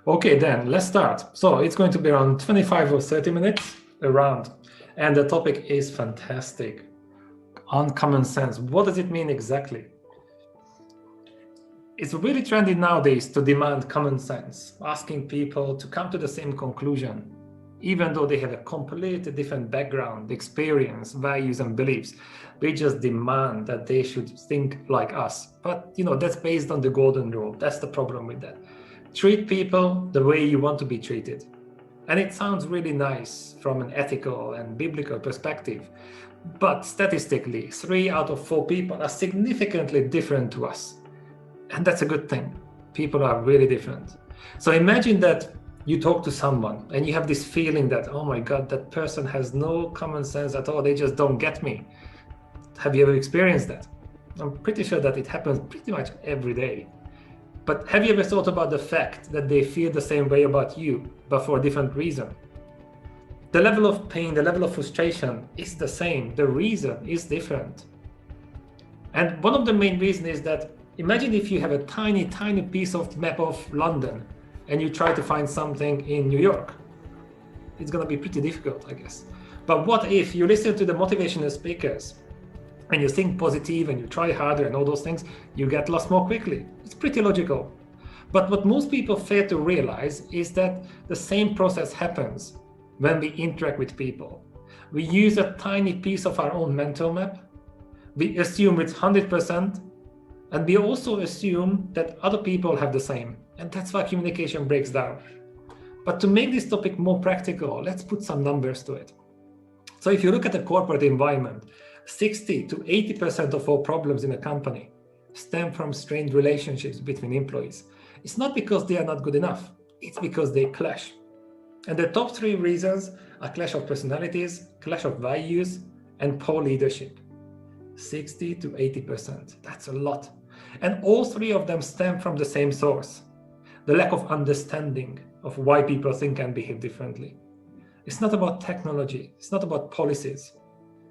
Okay, then let's start. So it's going to be around 25 or 30 minutes around. And the topic is fantastic. Uncommon sense. What does it mean exactly? It's really trendy nowadays to demand common sense, asking people to come to the same conclusion, even though they have a completely different background, experience, values, and beliefs. We just demand that they should think like us. But that's based on the golden rule. That's the problem with that. Treat people the way you want to be treated. And it sounds really nice from an ethical and biblical perspective. But statistically, 3 out of 4 people are significantly different to us. And that's a good thing. People are really different. So imagine that you talk to someone and you have this feeling that, oh my God, that person has no common sense at all. They just don't get me. Have you ever experienced that? I'm pretty sure that it happens pretty much every day. But have you ever thought about the fact that they feel the same way about you, but for a different reason? The level of pain, the level of frustration is the same. The reason is different. And one of the main reasons is that imagine if you have a tiny, tiny piece of map of London and you try to find something in New York. It's going to be pretty difficult, I guess. But what if you listen to the motivational speakers and you think positive and you try harder and all those things, you get lost more quickly. It's pretty logical. But what most people fail to realize is that the same process happens when we interact with people. We use a tiny piece of our own mental map. We assume it's 100%. And we also assume that other people have the same. And that's why communication breaks down. But to make this topic more practical, let's put some numbers to it. So if you look at the corporate environment, 60 to 80% of all problems in a company stem from strained relationships between employees. It's not because they are not good enough, it's because they clash. And the top 3 reasons are clash of personalities, clash of values, and poor leadership. 60 to 80%, that's a lot. And all 3 of them stem from the same source, the lack of understanding of why people think and behave differently. It's not about technology, it's not about policies.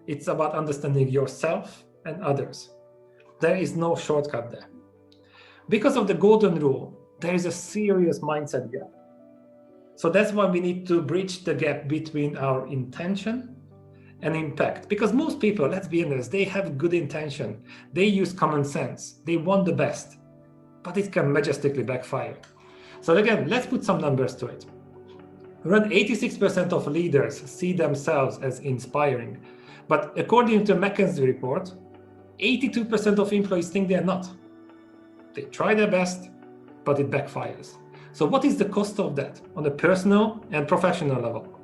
It's about understanding yourself and others. There is no shortcut there. Because of the golden rule, there is a serious mindset gap. So that's why we need to bridge the gap between our intention and impact. Because most people, let's be honest, they have good intention. They use common sense. They want the best, but it can majestically backfire. So again, let's put some numbers to it. Around 86% of leaders see themselves as inspiring. But according to a McKinsey report, 82% of employees think they are not. They try their best, but it backfires. So what is the cost of that on a personal and professional level?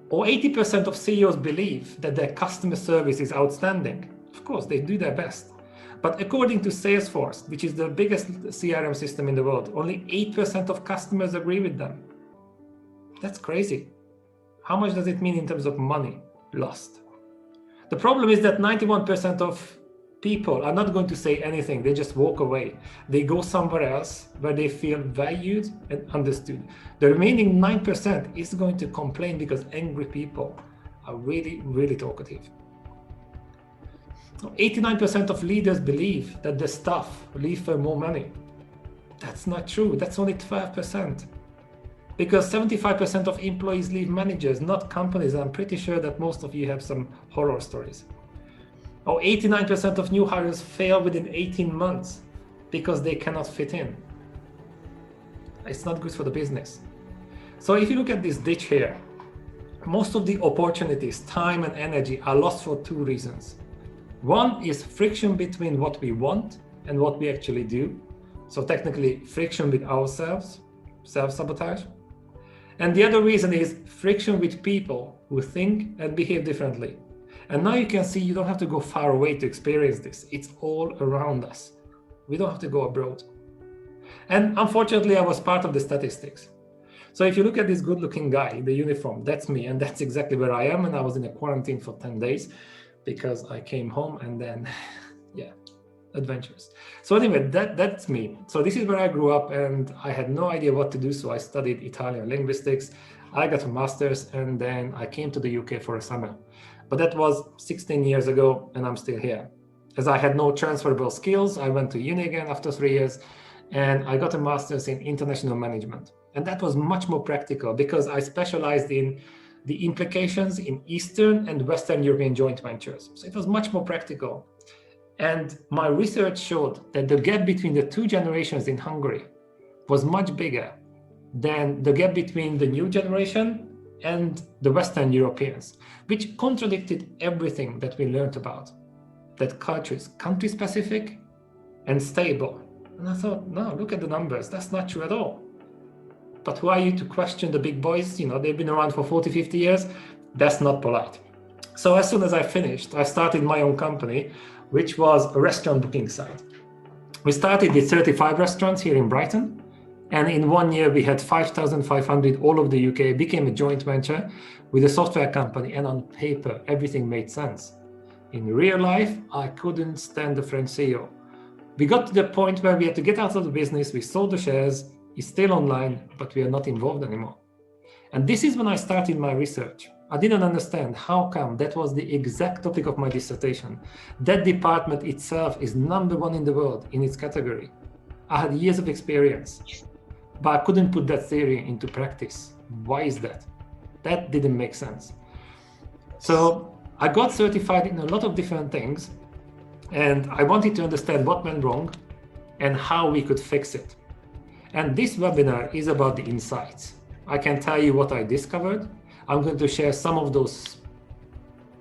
Or 80% of CEOs believe that their customer service is outstanding. Of course, they do their best. But according to Salesforce, which is the biggest CRM system in the world, only 8% of customers agree with them. That's crazy. How much does it mean in terms of money lost? The problem is that 91% of people are not going to say anything. They just walk away. They go somewhere else where they feel valued and understood. The remaining 9% is going to complain because angry people are really, really talkative. 89% of leaders believe that the staff leave for more money. That's not true. That's only 12%. Because 75% of employees leave managers, not companies. I'm pretty sure that most of you have some horror stories. Or 89% of new hires fail within 18 months because they cannot fit in. It's not good for the business. So if you look at this ditch here, most of the opportunities, time and energy are lost for 2 reasons. One is friction between what we want and what we actually do. So technically friction with ourselves, self-sabotage. And the other reason is friction with people who think and behave differently. And now you can see you don't have to go far away to experience this. It's all around us. We don't have to go abroad. And unfortunately, I was part of the statistics. So if you look at this good-looking guy in the uniform, that's me, and that's exactly where I am. And I was in a quarantine for 10 days because I came home and then, yeah, adventures. So anyway, that's me. So this is where I grew up and I had no idea what to do. So I studied Italian linguistics. I got a master's and then I came to the UK for a summer. But that was 16 years ago and I'm still here. As I had no transferable skills, I went to uni again after 3 years and I got a master's in international management. And that was much more practical because I specialized in the implications in Eastern and Western European joint ventures. So it was much more practical. And my research showed that the gap between the two generations in Hungary was much bigger than the gap between the new generation and the Western Europeans, which contradicted everything that we learned about, that culture is country-specific and stable. And I thought, no, look at the numbers, that's not true at all. But who are you to question the big boys? You know, they've been around for 40, 50 years. That's not polite. So as soon as I finished, I started my own company, which was a restaurant booking site. We started with 35 restaurants here in Brighton. And in 1 year, we had 5,500 all over the UK. It became a joint venture with a software company. And on paper, everything made sense. In real life, I couldn't stand the French CEO. We got to the point where we had to get out of the business. We sold the shares. It's still online, but we are not involved anymore. And this is when I started my research. I didn't understand how come that was the exact topic of my dissertation. That department itself is #1 in the world in its category. I had years of experience, but I couldn't put that theory into practice. Why is that? That didn't make sense. So I got certified in a lot of different things, and I wanted to understand what went wrong and how we could fix it. And this webinar is about the insights. I can tell you what I discovered. I'm going to share some of those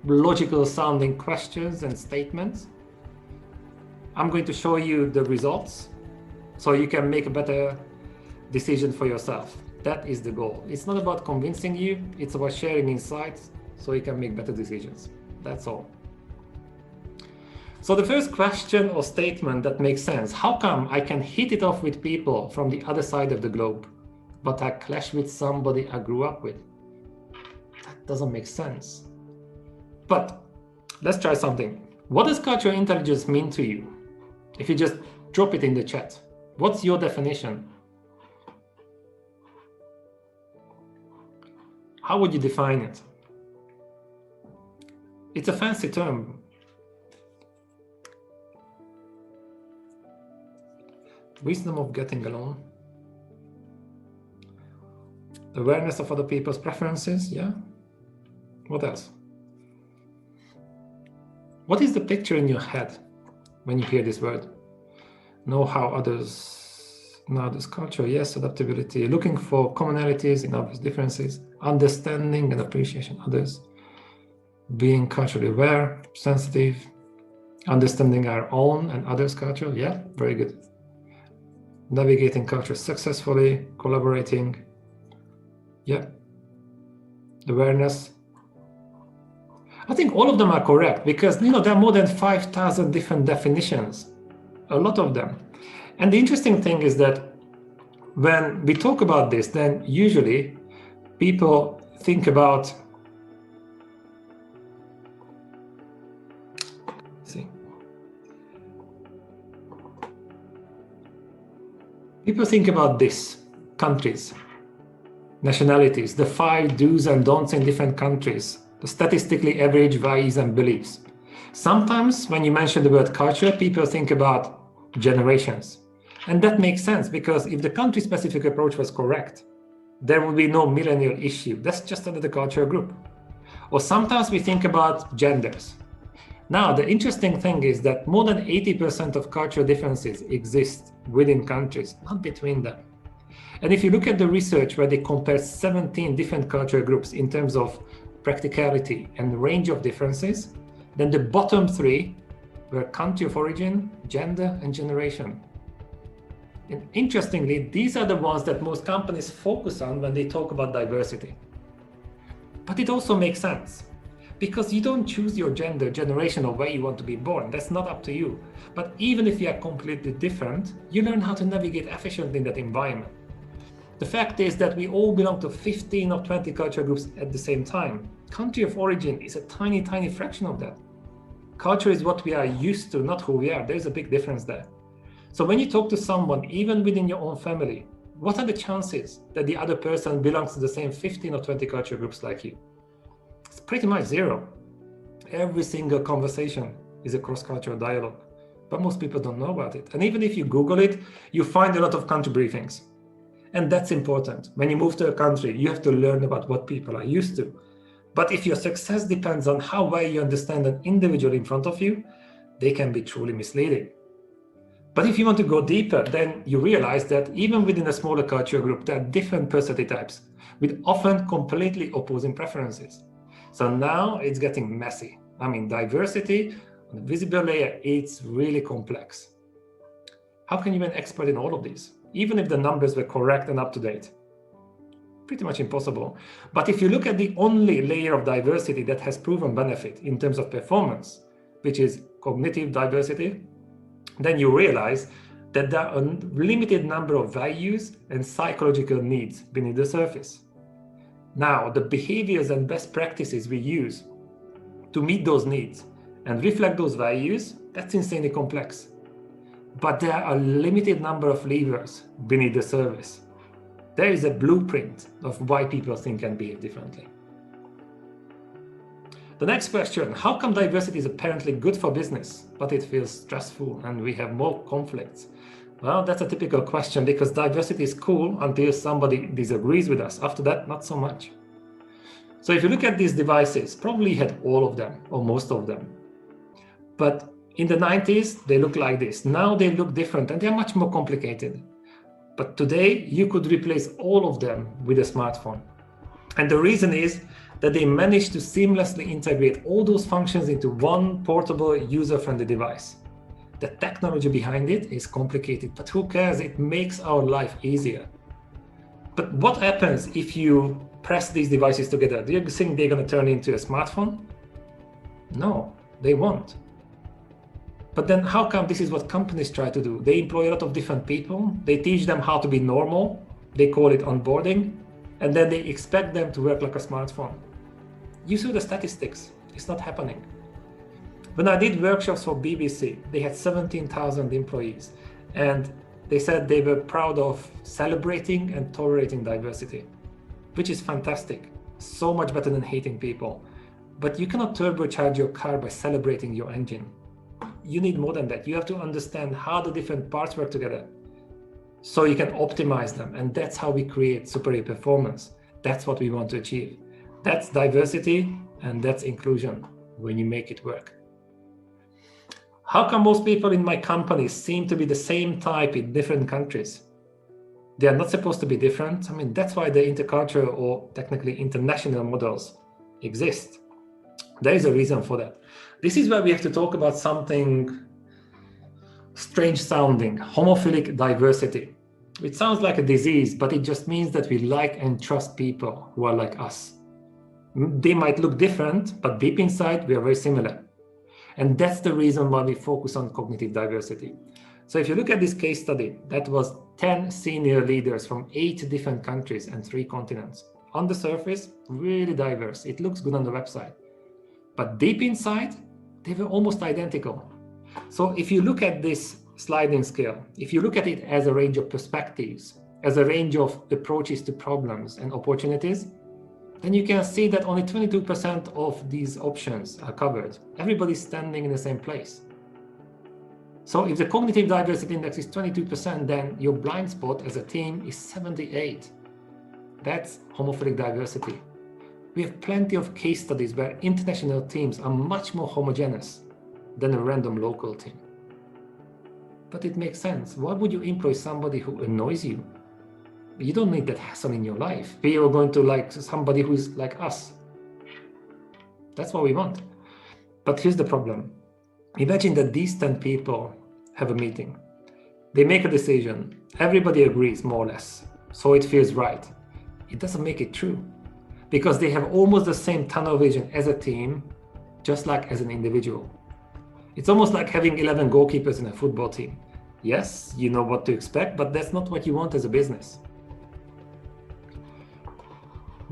logical sounding questions and statements. I'm going to show you the results so you can make a better decision for yourself. That is the goal. It's not about convincing you, it's about sharing insights so you can make better decisions. That's all. So the first question or statement that makes sense, how come I can hit it off with people from the other side of the globe, but I clash with somebody I grew up with? That doesn't make sense. But let's try something. What does cultural intelligence mean to you? If you just drop it in the chat, what's your definition? How would you define it? It's a fancy term. Wisdom of getting along. Awareness of other people's preferences, yeah? What else? What is the picture in your head when you hear this word? Know how others, this culture, yes, adaptability, looking for commonalities in obvious differences, understanding and appreciation of others, being culturally aware, sensitive, understanding our own and others' culture, yeah, very good. Navigating culture successfully, collaborating, yeah, awareness. I think all of them are correct because there are more than 5,000 different definitions, a lot of them. And the interesting thing is that when we talk about this, then usually people think about, people think about this, countries, nationalities, the 5 do's and don'ts in different countries, the statistically average values and beliefs. Sometimes when you mention the word culture, people think about generations. And that makes sense because if the country-specific approach was correct, there would be no millennial issue. That's just another cultural group. Or sometimes we think about genders. Now, the interesting thing is that more than 80% of cultural differences exist within countries, not between them. And if you look at the research where they compare 17 different cultural groups in terms of practicality and range of differences, then the bottom 3 were country of origin, gender, and generation. And interestingly, these are the ones that most companies focus on when they talk about diversity. But it also makes sense. Because you don't choose your gender, generation, or where you want to be born. That's not up to you. But even if you are completely different, you learn how to navigate efficiently in that environment. The fact is that we all belong to 15 or 20 culture groups at the same time. Country of origin is a tiny, tiny fraction of that. Culture is what we are used to, not who we are. There's a big difference there. So when you talk to someone, even within your own family, what are the chances that the other person belongs to the same 15 or 20 culture groups like you? It's pretty much 0. Every single conversation is a cross-cultural dialogue. but most people don't know about it. And even if you Google it, you find a lot of country briefings. And that's important. When you move to a country, you have to learn about what people are used to. But if your success depends on how well you understand an individual in front of you, they can be truly misleading. But if you want to go deeper, then you realize that even within a smaller culture group, there are different personality types with often completely opposing preferences. So now it's getting messy. I mean, diversity on the visible layer, it's really complex. How can you be an expert in all of these, even if the numbers were correct and up to date? Pretty much impossible. But if you look at the only layer of diversity that has proven benefit in terms of performance, which is cognitive diversity, then you realize that there are a limited number of values and psychological needs beneath the surface. Now, the behaviors and best practices we use to meet those needs and reflect those values, that's insanely complex. But there are a limited number of levers beneath the surface. There is a blueprint of why people think and behave differently. The next question, how come diversity is apparently good for business, but it feels stressful and we have more conflicts? Well, that's a typical question because diversity is cool until somebody disagrees with us. After that, not so much. So if you look at these devices, probably you had all of them or most of them. But in the 90s, they look like this. Now they look different and they're much more complicated. But today, you could replace all of them with a smartphone. And the reason is that they managed to seamlessly integrate all those functions into one portable, user-friendly device. The technology behind it is complicated, but who cares? It makes our life easier. But what happens if you press these devices together? Do you think they're going to turn into a smartphone? No, they won't. But then how come this is what companies try to do? They employ a lot of different people. They teach them how to be normal. They call it onboarding. And then they expect them to work like a smartphone. You see the statistics. It's not happening. When I did workshops for BBC, they had 17,000 employees. And they said they were proud of celebrating and tolerating diversity, which is fantastic. So much better than hating people. But you cannot turbocharge your car by celebrating your engine. You need more than that. You have to understand how the different parts work together so you can optimize them. And that's how we create superior performance. That's what we want to achieve. That's diversity and that's inclusion when you make it work. How come most people in my company seem to be the same type in different countries? They are not supposed to be different. I mean, that's why the intercultural or technically international models exist. There is a reason for that. This is where we have to talk about something strange sounding, homophilic diversity. It sounds like a disease, but it just means that we like and trust people who are like us. They might look different, but deep inside, we are very similar. And that's the reason why we focus on cognitive diversity. So if you look at this case study, that was 10 senior leaders from 8 different countries and 3 continents. On the surface, really diverse. It looks good on the website. But deep inside, they were almost identical. So if you look at this sliding scale, if you look at it as a range of perspectives, as a range of approaches to problems and opportunities, then you can see that only 22% of these options are covered. Everybody's standing in the same place. So if the cognitive diversity index is 22%, then your blind spot as a team is 78. That's homophilic diversity. We have plenty of case studies where international teams are much more homogeneous than a random local team. But it makes sense. Why would you employ somebody who annoys you? You don't need that hassle in your life. We are going to like somebody who is like us. That's what we want. But here's the problem. Imagine that these 10 people have a meeting. They make a decision. Everybody agrees, more or less. So it feels right. It doesn't make it true. Because they have almost the same tunnel vision as a team, just like as an individual. It's almost like having 11 goalkeepers in a football team. Yes, you know what to expect, but that's not what you want as a business.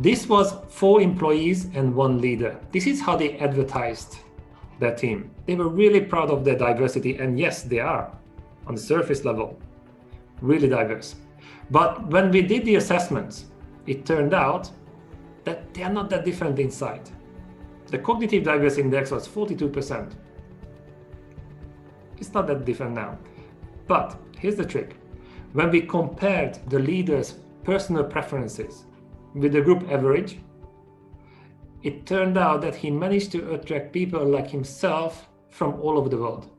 This was 4 employees and 1 leader. This is how they advertised their team. They were really proud of their diversity, and yes, they are, on the surface level, really diverse. But when we did the assessments, it turned out that they are not that different inside. The cognitive diversity index was 42%. It's not that different now. But here's the trick. When we compared the leader's personal preferences with the group average, it turned out that he managed to attract people like himself from all over the world.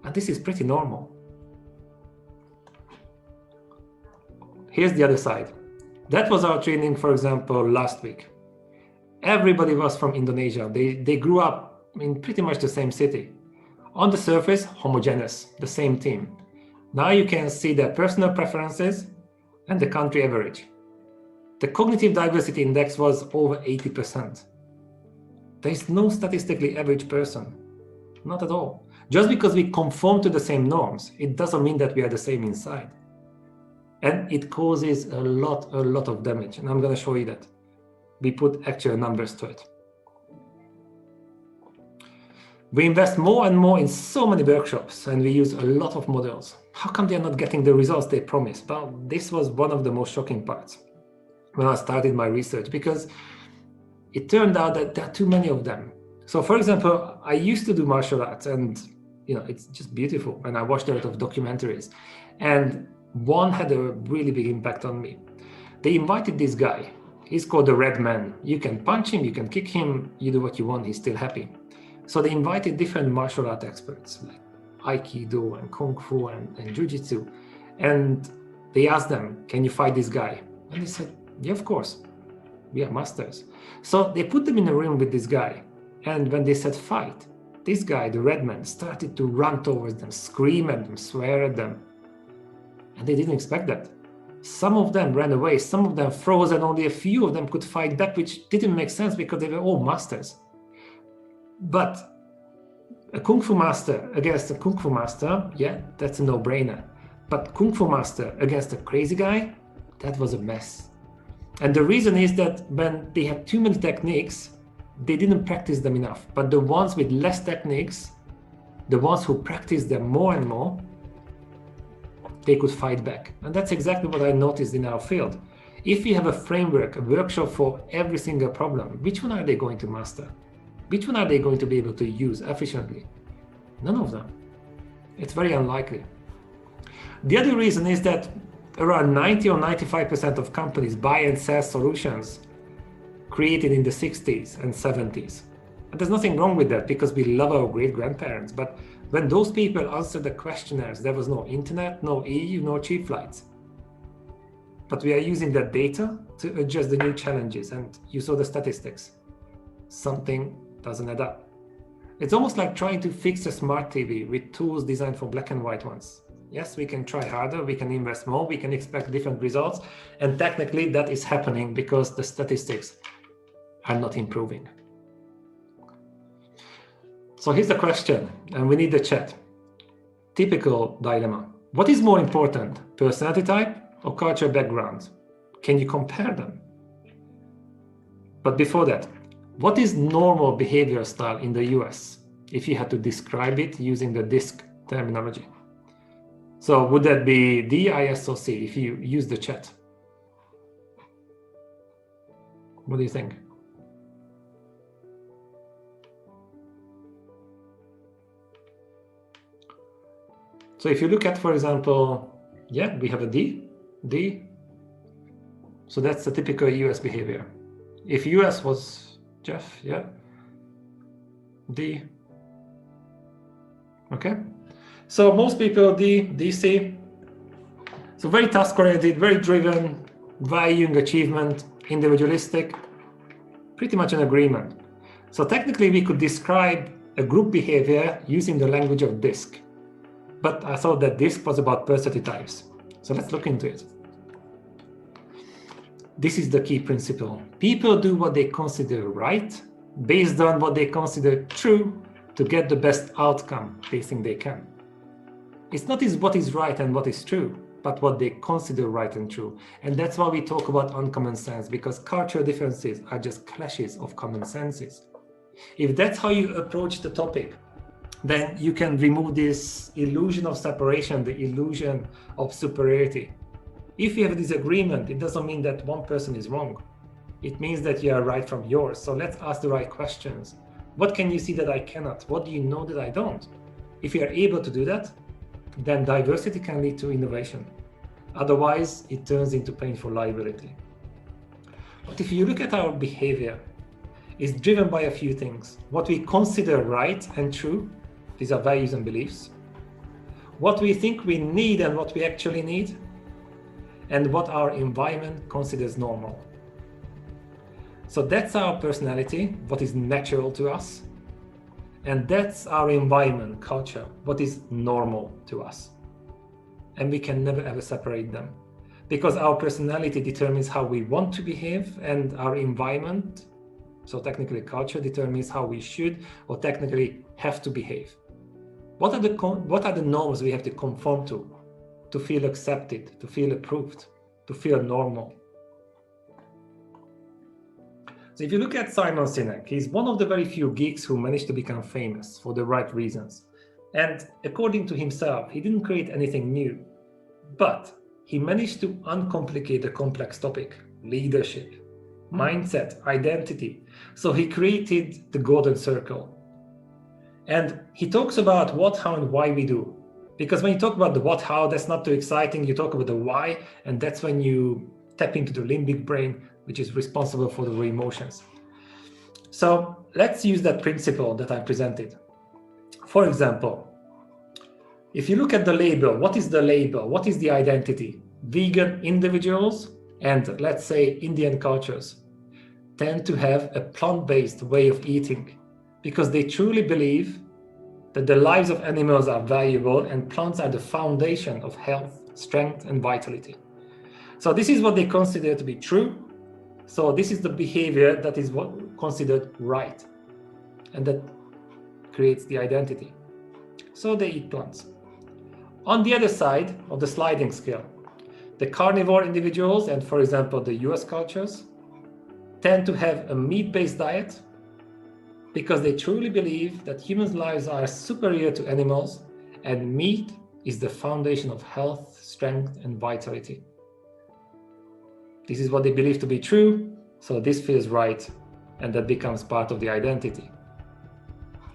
And this is pretty normal. Here's the other side. That was our training, for example, last week. Everybody was from Indonesia. They grew up in pretty much the same city. On the surface, homogeneous, the same team. Now you can see their personal preferences and the country average. The cognitive diversity index was over 80%. There is no statistically average person, not at all. Just because we conform to the same norms, it doesn't mean that we are the same inside. And it causes a lot of damage. And I'm going to show you that. We put actual numbers to it. We invest more and more in so many workshops, and we use a lot of models. How come they're not getting the results they promised? Well, this was one of the most shocking parts when I started my research, because it turned out that there are too many of them. So for example, I used to do martial arts, and it's just beautiful. And I watched a lot of documentaries, and one had a really big impact on me. They invited this guy. He's called the Red Man. You can punch him, you can kick him, you do what you want, he's still happy. So they invited different martial art experts like Aikido and Kung Fu and Jiu-Jitsu. And they asked them, can you fight this guy? And they said, yeah, of course. We are masters. So they put them in a room with this guy. And when they said fight, this guy, the Red Man, started to run towards them, scream at them, swear at them. And they didn't expect that. Some of them ran away, some of them froze, and only a few of them could fight back, which didn't make sense because they were all masters. But a Kung Fu master against a Kung Fu master, yeah, that's a no-brainer. But Kung Fu master against a crazy guy, that was a mess. And the reason is that when they had too many techniques, they didn't practice them enough. But the ones with less techniques, the ones who practiced them more and more, they could fight back. And that's exactly what I noticed in our field. If you have a framework, a workshop for every single problem, which one are they going to master? Which one are they going to be able to use efficiently? None of them. It's very unlikely. The other reason is that around 90 or 95% of companies buy and sell solutions created in the 60s and 70s. And there's nothing wrong with that because we love our great-grandparents. But when those people answered the questionnaires, there was no internet, no EU, no cheap flights. But we are using that data to adjust the new challenges. And you saw the statistics. Something doesn't add up. It's almost like trying to fix a smart TV with tools designed for black and white ones. Yes, we can try harder, we can invest more, we can expect different results. And technically that is happening because the statistics are not improving. So here's the question, and we need the chat. Typical dilemma. What is more important, personality type or cultural background? Can you compare them? But before that, what is normal behavior style in the US, if you had to describe it using the DISC terminology? So would that be D, I, S, or C if you use the chat? What do you think? So if you look at, for example, yeah, we have a D. So that's the typical US behavior. If US was Jeff, yeah, D. Okay, so most people D, DC. So very task-oriented, very driven, valuing achievement, individualistic, pretty much an agreement. So technically we could describe a group behavior using the language of DISC. But I thought that DISC was about personality types. So let's look into it. This is the key principle. People do what they consider right, based on what they consider true, to get the best outcome they think they can. It's not what is right and what is true, but what they consider right and true. And that's why we talk about uncommon sense, because cultural differences are just clashes of common senses. If that's how you approach the topic, then you can remove this illusion of separation, the illusion of superiority. If you have a disagreement, it doesn't mean that one person is wrong. It means that you are right from yours. So let's ask the right questions. What can you see that I cannot? What do you know that I don't? If you are able to do that, then diversity can lead to innovation. Otherwise, it turns into painful liability. But if you look at our behavior, it's driven by a few things. What we consider right and true, these are values and beliefs. What we think we need and what we actually need, and what our environment considers normal. So that's our personality, what is natural to us. And that's our environment, culture, what is normal to us. And we can never ever separate them, because our personality determines how we want to behave, and our environment, so technically culture, determines how we should or technically have to behave. What are the norms we have to conform to feel accepted, to feel approved, to feel normal? So if you look at Simon Sinek, he's one of the very few geeks who managed to become famous for the right reasons. And according to himself, he didn't create anything new, but he managed to uncomplicate a complex topic: leadership, mindset, identity. So he created the golden circle. And he talks about what, how, and why we do. Because when you talk about the what, how, that's not too exciting. You talk about the why, and that's when you tap into the limbic brain, which is responsible for the emotions. So let's use that principle that I presented. For example, if you look at the label, what is the label? What is the identity? Vegan individuals and, let's say, Indian cultures tend to have a plant-based way of eating because they truly believe that the lives of animals are valuable and plants are the foundation of health, strength, and vitality. So this is what they consider to be true. So this is the behavior that is what considered right, and that creates the identity. So they eat plants. On the other side of the sliding scale, the carnivore individuals and, for example, the US cultures tend to have a meat-based diet because they truly believe that human lives are superior to animals, and meat is the foundation of health, strength, and vitality. This is what they believe to be true, so this feels right, and that becomes part of the identity.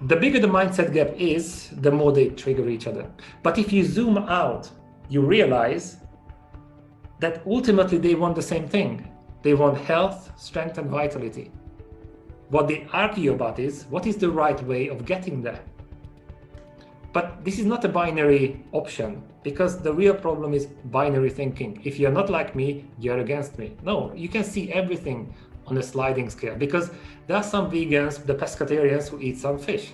The bigger the mindset gap is, the more they trigger each other. But if you zoom out, you realize that ultimately they want the same thing. They want health, strength, and vitality. What they argue about is, what is the right way of getting there? But this is not a binary option, because the real problem is binary thinking. If you're not like me, you're against me. No, you can see everything on a sliding scale, because there are some vegans, the pescatarians, who eat some fish.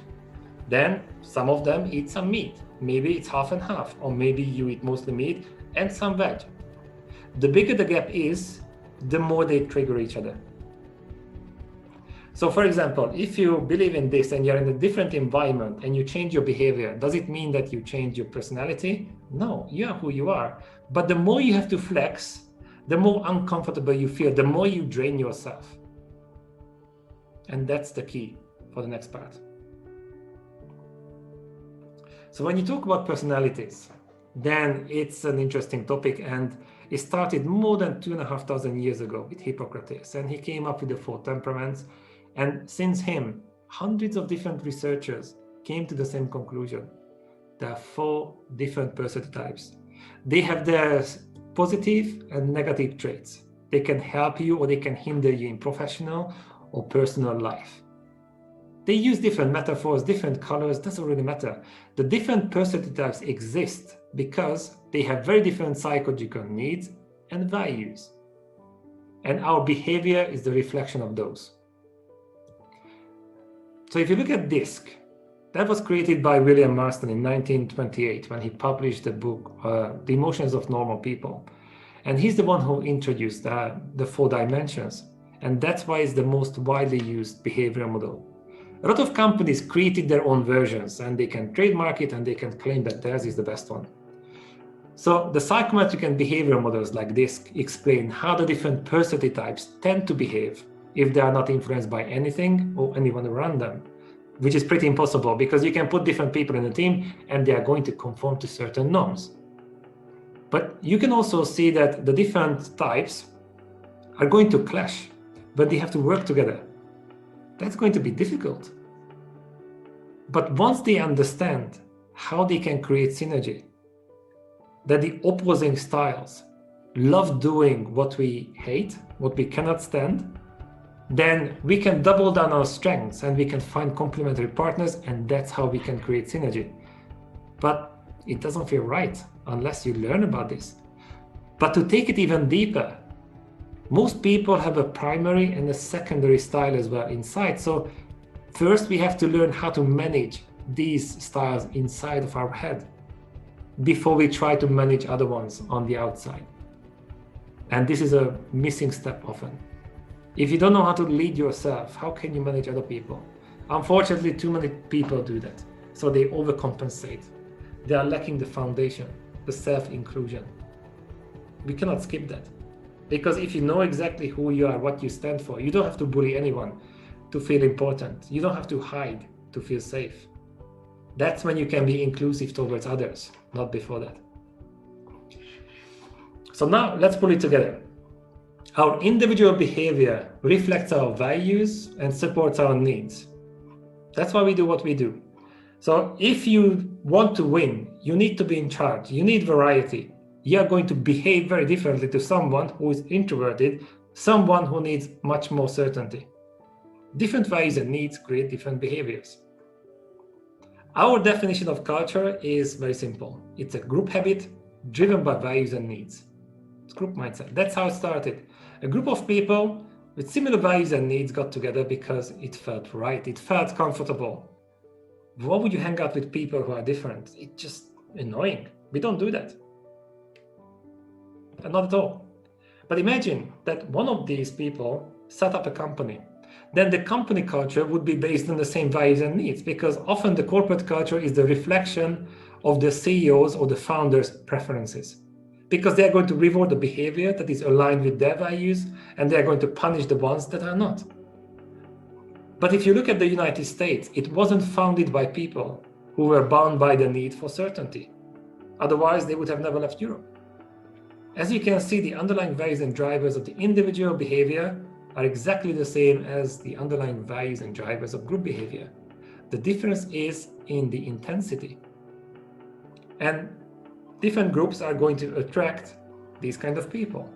Then some of them eat some meat. Maybe it's half and half, or maybe you eat mostly meat and some veg. The bigger the gap is, the more they trigger each other. So for example, if you believe in this and you're in a different environment and you change your behavior, does it mean that you change your personality? No, you are who you are. But the more you have to flex, the more uncomfortable you feel, the more you drain yourself. And that's the key for the next part. So when you talk about personalities, then it's an interesting topic, and it started more than 2,500 years ago with Hippocrates, and he came up with the 4 temperaments. And since him, hundreds of different researchers came to the same conclusion. There are 4 different personality types. They have their positive and negative traits. They can help you or they can hinder you in professional or personal life. They use different metaphors, different colors, doesn't really matter. The different personality types exist because they have very different psychological needs and values. And our behavior is the reflection of those. So if you look at DISC, that was created by William Marston in 1928 when he published the book, The Emotions of Normal People. And he's the one who introduced the 4 dimensions. And that's why it's the most widely used behavioral model. A lot of companies created their own versions, and they can trademark it and they can claim that theirs is the best one. So the psychometric and behavioral models like DISC explain how the different personality types tend to behave if they are not influenced by anything or anyone around them, which is pretty impossible because you can put different people in a team and they are going to conform to certain norms. But you can also see that the different types are going to clash, but they have to work together. That's going to be difficult. But once they understand how they can create synergy. That the opposing styles love doing what we hate, what we cannot stand, then we can double down our strengths and we can find complementary partners, and that's how we can create synergy. But it doesn't feel right unless you learn about this. But to take it even deeper, most people have a primary and a secondary style as well inside. So first we have to learn how to manage these styles inside of our head before we try to manage other ones on the outside. And this is a missing step often. If you don't know how to lead yourself, how can you manage other people? Unfortunately, too many people do that. So they overcompensate. They are lacking the foundation, the self-inclusion. We cannot skip that. Because if you know exactly who you are, what you stand for, you don't have to bully anyone to feel important. You don't have to hide to feel safe. That's when you can be inclusive towards others, not before that. So now let's pull it together. Our individual behavior reflects our values and supports our needs. That's why we do what we do. So if you want to win, you need to be in charge. You need variety. You are going to behave very differently to someone who is introverted, someone who needs much more certainty. Different values and needs create different behaviors. Our definition of culture is very simple. It's a group habit driven by values and needs. It's group mindset. That's how it started. A group of people with similar values and needs got together because it felt right. It felt comfortable. Why would you hang out with people who are different? It's just annoying. We don't do that. Not at all. But imagine that one of these people set up a company. Then the company culture would be based on the same values and needs, because often the corporate culture is the reflection of the CEO's or the founder's preferences. Because they are going to reward the behavior that is aligned with their values, and they are going to punish the ones that are not. But if you look at the United States, it wasn't founded by people who were bound by the need for certainty. Otherwise, they would have never left Europe. As you can see, the underlying values and drivers of the individual behavior are exactly the same as the underlying values and drivers of group behavior. The difference is in the intensity. And different groups are going to attract these kind of people.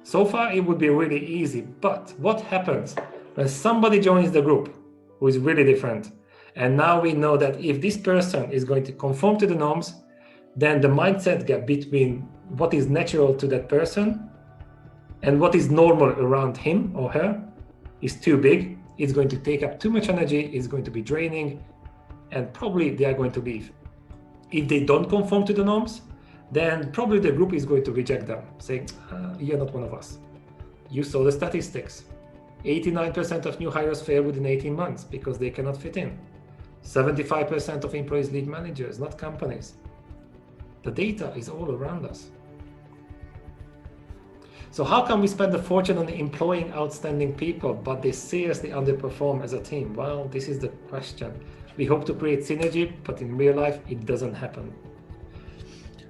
So far, it would be really easy, but what happens when somebody joins the group who is really different? And now we know that if this person is going to conform to the norms, then the mindset gap between what is natural to that person and what is normal around him or her is too big. It's going to take up too much energy, it's going to be draining, and probably they are going to leave. If they don't conform to the norms, then probably the group is going to reject them, saying, you're not one of us. You saw the statistics. 89% of new hires fail within 18 months because they cannot fit in. 75% of employees leave managers, not companies. The data is all around us. So how can we spend a fortune on employing outstanding people, but they seriously underperform as a team? Well, this is the question. We hope to create synergy, but in real life, it doesn't happen.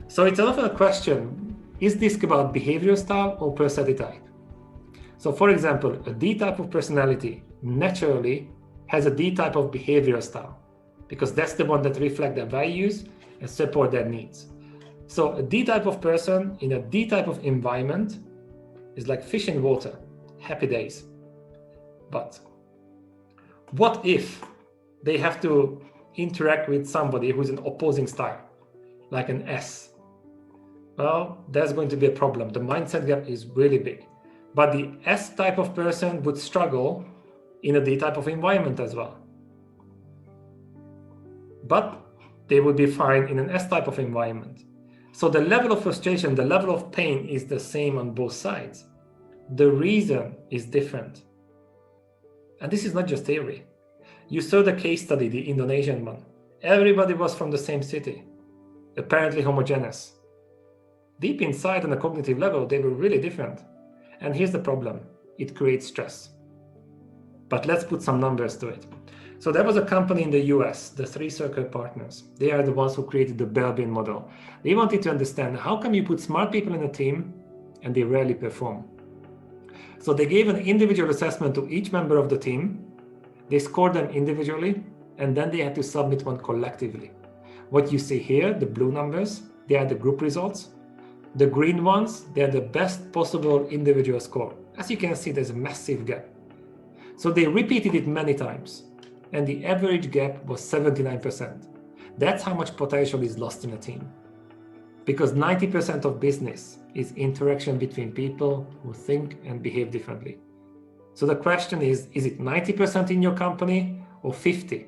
So it's often a question, is this about behavioral style or personality type? So for example, a D type of personality naturally has a D type of behavioral style, because that's the one that reflects their values and support their needs. So a D type of person in a D type of environment is like fish in water, happy days. But what if they have to interact with somebody who's an opposing style, like an S? Well, there's going to be a problem. The mindset gap is really big. But the S type of person would struggle in a D type of environment as well. But they would be fine in an S type of environment. So the level of frustration, the level of pain is the same on both sides. The reason is different. And this is not just theory. You saw the case study, the Indonesian one. Everybody was from the same city, apparently homogeneous. Deep inside on a cognitive level, they were really different. And here's the problem, it creates stress. But let's put some numbers to it. So there was a company in the US, the Three Circle Partners. They are the ones who created the Bell-Bin model. They wanted to understand, how come you put smart people in a team and they rarely perform? So they gave an individual assessment to each member of the team. They scored them individually, and then they had to submit one collectively. What you see here, the blue numbers, they are the group results. The green ones, they're the best possible individual score. As you can see, there's a massive gap. So they repeated it many times, and the average gap was 79%. That's how much potential is lost in a team. Because 90% of business is interaction between people who think and behave differently. So the question is it 90% in your company or 50?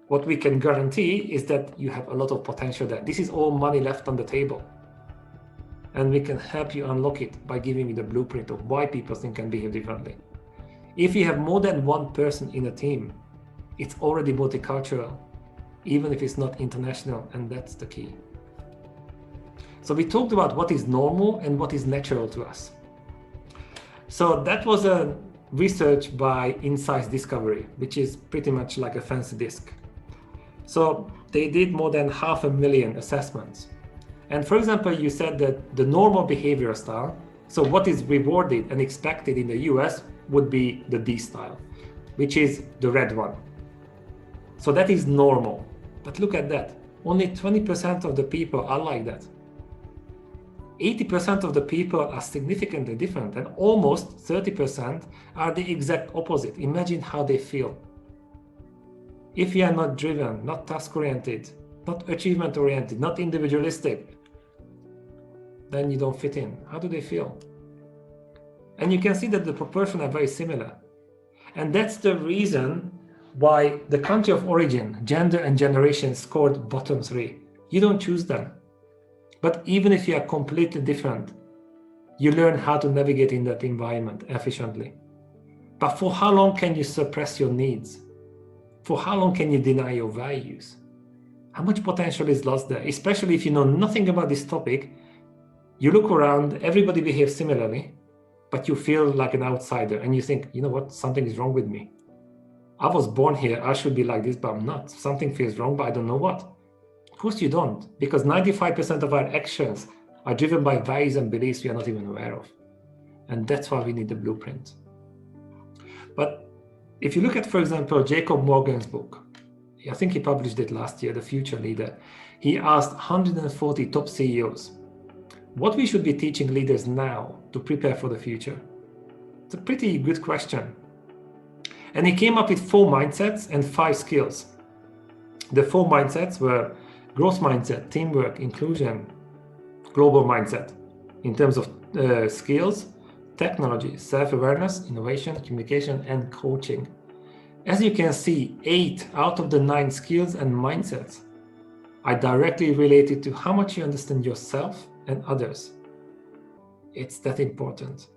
What we can guarantee is that you have a lot of potential there. This is all money left on the table. And we can help you unlock it by giving you the blueprint of why people think and behave differently. If you have more than one person in a team, it's already multicultural, even if it's not international, and that's the key. So we talked about what is normal and what is natural to us. So that was a research by Insights Discovery, which is pretty much like a fancy disc. So they did more than 500,000 assessments. And for example, you said that the normal behavioral style, so what is rewarded and expected in the US would be the D style, which is the red one. So that is normal. But look at that. Only 20% of the people are like that. 80% of the people are significantly different, and almost 30% are the exact opposite. Imagine how they feel. If you are not driven, not task-oriented, not achievement-oriented, not individualistic, then you don't fit in. How do they feel? And you can see that the proportions are very similar. And that's the reason why the country of origin, gender and generation scored bottom 3. You don't choose them. But even if you are completely different, you learn how to navigate in that environment efficiently. But for how long can you suppress your needs? For how long can you deny your values? How much potential is lost there? Especially if you know nothing about this topic, you look around, everybody behaves similarly, but you feel like an outsider and you think, you know what, something is wrong with me. I was born here, I should be like this, but I'm not. Something feels wrong, but I don't know what. Of course you don't, because 95% of our actions are driven by values and beliefs we are not even aware of. And that's why we need the blueprint. But if you look at, for example, Jacob Morgan's book, I think he published it last year, The Future Leader. He asked 140 top CEOs what we should be teaching leaders now to prepare for the future. It's a pretty good question. And he came up with 4 mindsets and 5 skills. The 4 mindsets were growth mindset, teamwork, inclusion, global mindset in terms of skills, technology, self-awareness, innovation, communication, and coaching. As you can see, 8 out of the 9 skills and mindsets are directly related to how much you understand yourself and others. It's that important.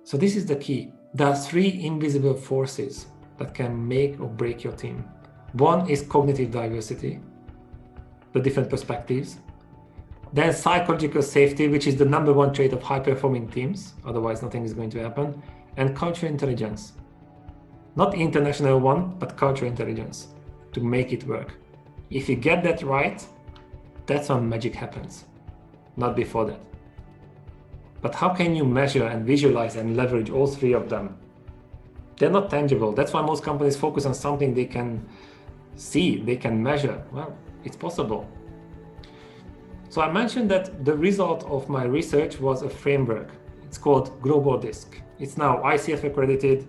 So this is the key. There are 3 invisible forces that can make or break your team. One is cognitive diversity, the different perspectives. Then psychological safety, which is the #1 trait of high-performing teams. Otherwise, nothing is going to happen. And cultural intelligence. Not international one, but cultural intelligence to make it work. If you get that right, that's when magic happens, not before that. But how can you measure and visualize and leverage all 3 of them? They're not tangible. That's why most companies focus on something they can see, they can measure. Well, it's possible. So I mentioned that the result of my research was a framework. It's called Global Disc. It's now ICF accredited.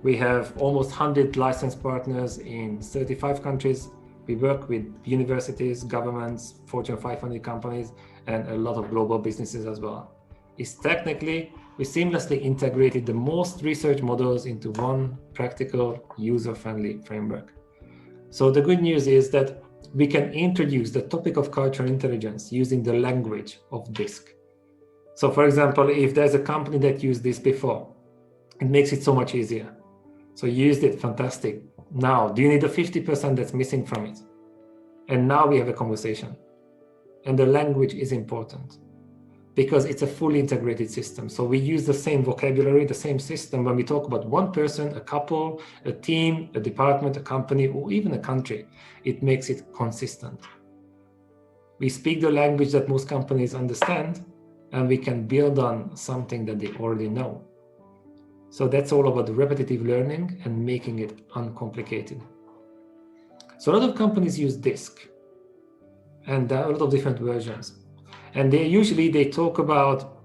We have almost 100 licensed partners in 35 countries. We work with universities, governments, Fortune 500 companies, and a lot of global businesses as well. It's technically, we seamlessly integrated the most research models into one practical, user-friendly framework. So the good news is that we can introduce the topic of cultural intelligence using the language of DISC. So for example, if there's a company that used this before, it makes it so much easier. So you used it, fantastic. Now, do you need the 50% that's missing from it? And now we have a conversation. And the language is important because it's a fully integrated system. So we use the same vocabulary, the same system when we talk about one person, a couple, a team, a department, a company, or even a country. It makes it consistent. We speak the language that most companies understand, and we can build on something that they already know. So that's all about repetitive learning and making it uncomplicated. So a lot of companies use DISC, and there are a lot of different versions. And they talk about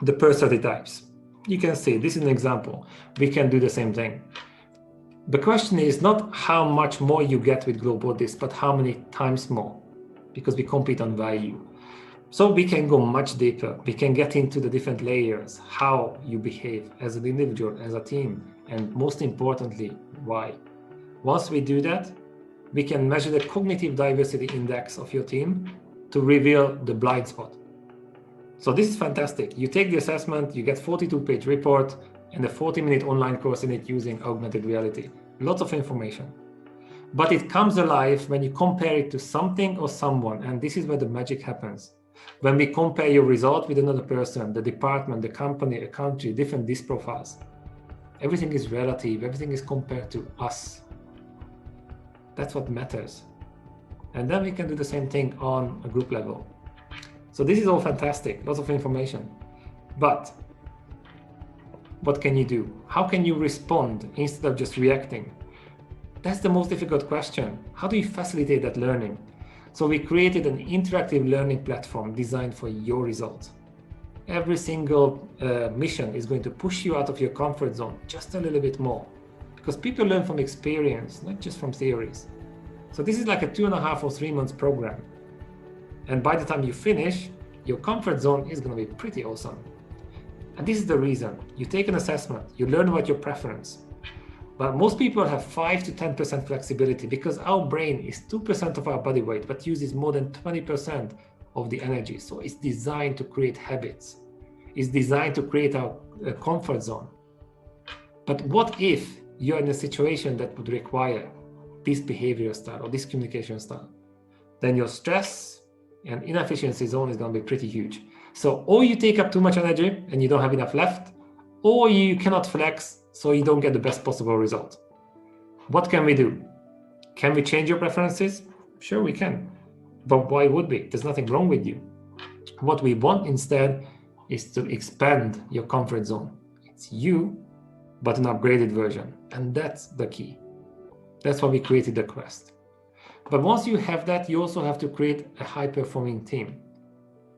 the personality types. You can see, this is an example. We can do the same thing. The question is not how much more you get with global DISC, but how many times more, because we compete on value. So we can go much deeper. We can get into the different layers, how you behave as an individual, as a team, and most importantly, why. Once we do that, we can measure the cognitive diversity index of your team to reveal the blind spot. So this is fantastic. You take the assessment, you get 42-page report and a 40-minute online course in it using augmented reality. Lots of information. But it comes alive when you compare it to something or someone, and this is where the magic happens. When we compare your result with another person, the department, the company, a country, different DISC profiles, everything is relative, everything is compared to us. That's what matters. And then we can do the same thing on a group level. So this is all fantastic, lots of information. But what can you do? How can you respond instead of just reacting? That's the most difficult question. How do you facilitate that learning? So we created an interactive learning platform designed for your results. Every single mission is going to push you out of your comfort zone just a little bit more, because people learn from experience, not just from theories. So this is like a 2.5 or 3 months program. And by the time you finish, your comfort zone is going to be pretty awesome. And this is the reason. You take an assessment, you learn about your preference. But most people have 5 to 10% flexibility, because our brain is 2% of our body weight, but uses more than 20% of the energy. So it's designed to create habits. It's designed to create a comfort zone. But what if you're in a situation that would require this behavioral style or this communication style? Then your stress and inefficiency zone is going to be pretty huge. So or you take up too much energy and you don't have enough left, or you cannot flex, so you don't get the best possible result. What can we do? Can we change your preferences? Sure, we can. But why would we? There's nothing wrong with you. What we want instead is to expand your comfort zone. It's you, but an upgraded version. And that's the key. That's why we created the Quest. But once you have that, you also have to create a high-performing team.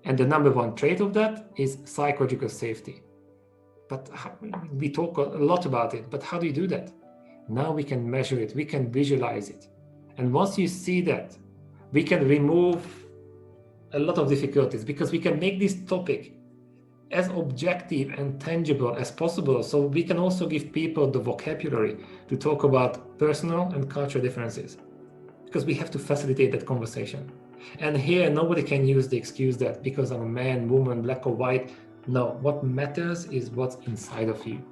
And the number one trait of that is psychological safety. But we talk a lot about it, but how do you do that? Now we can measure it, we can visualize it. And once you see that, we can remove a lot of difficulties, because we can make this topic as objective and tangible as possible. So we can also give people the vocabulary to talk about personal and cultural differences, because we have to facilitate that conversation. And here, nobody can use the excuse that because I'm a man, woman, black or white. No, what matters is what's inside of you.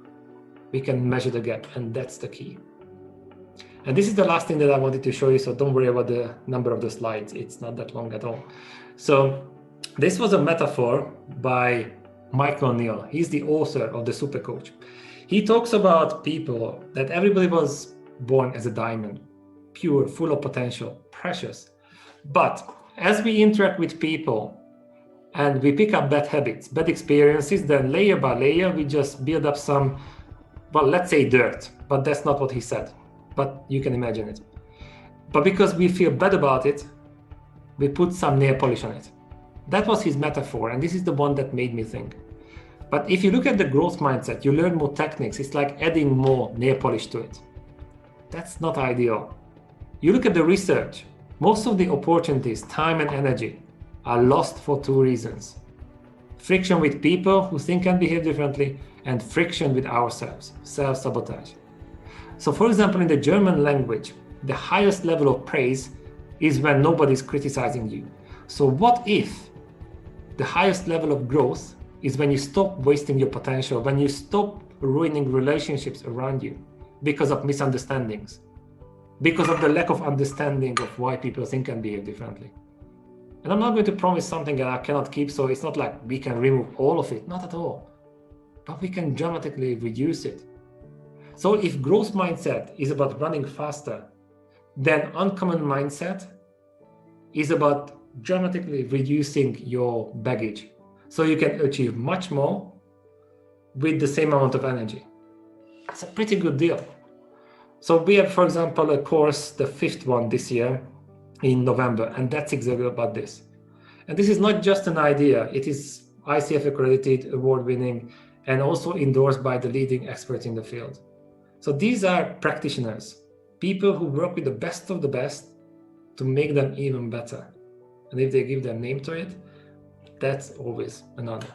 We can measure the gap, and that's the key. And this is the last thing that I wanted to show you, so don't worry about the number of the slides. It's not that long at all. So this was a metaphor by Michael Neal. He's the author of the Super Coach. He talks about people that everybody was born as a diamond, pure, full of potential, precious. But as we interact with people and we pick up bad habits, bad experiences, then layer by layer, we just build up some, well, let's say dirt, but that's not what he said, but you can imagine it. But because we feel bad about it, we put some nail polish on it. That was his metaphor, and this is the one that made me think. But if you look at the growth mindset, you learn more techniques. It's like adding more nail polish to it. That's not ideal. You look at the research, most of the opportunities, time and energy, are lost for two reasons: friction with people who think and behave differently, and friction with ourselves, self-sabotage. So for example, in the German language, the highest level of praise is when nobody's criticizing you. So what if the highest level of growth is when you stop wasting your potential, when you stop ruining relationships around you because of misunderstandings, because of the lack of understanding of why people think and behave differently? And I'm not going to promise something that I cannot keep, so it's not like we can remove all of it, not at all. But we can dramatically reduce it. So if growth mindset is about running faster, then uncommon mindset is about dramatically reducing your baggage. So you can achieve much more with the same amount of energy. It's a pretty good deal. So we have, for example, a course, the 5th one this year in November, and that's exactly about this. And this is not just an idea, it is ICF accredited, award-winning, and also endorsed by the leading experts in the field. So these are practitioners, people who work with the best of the best to make them even better. And if they give their name to it, that's always an honor.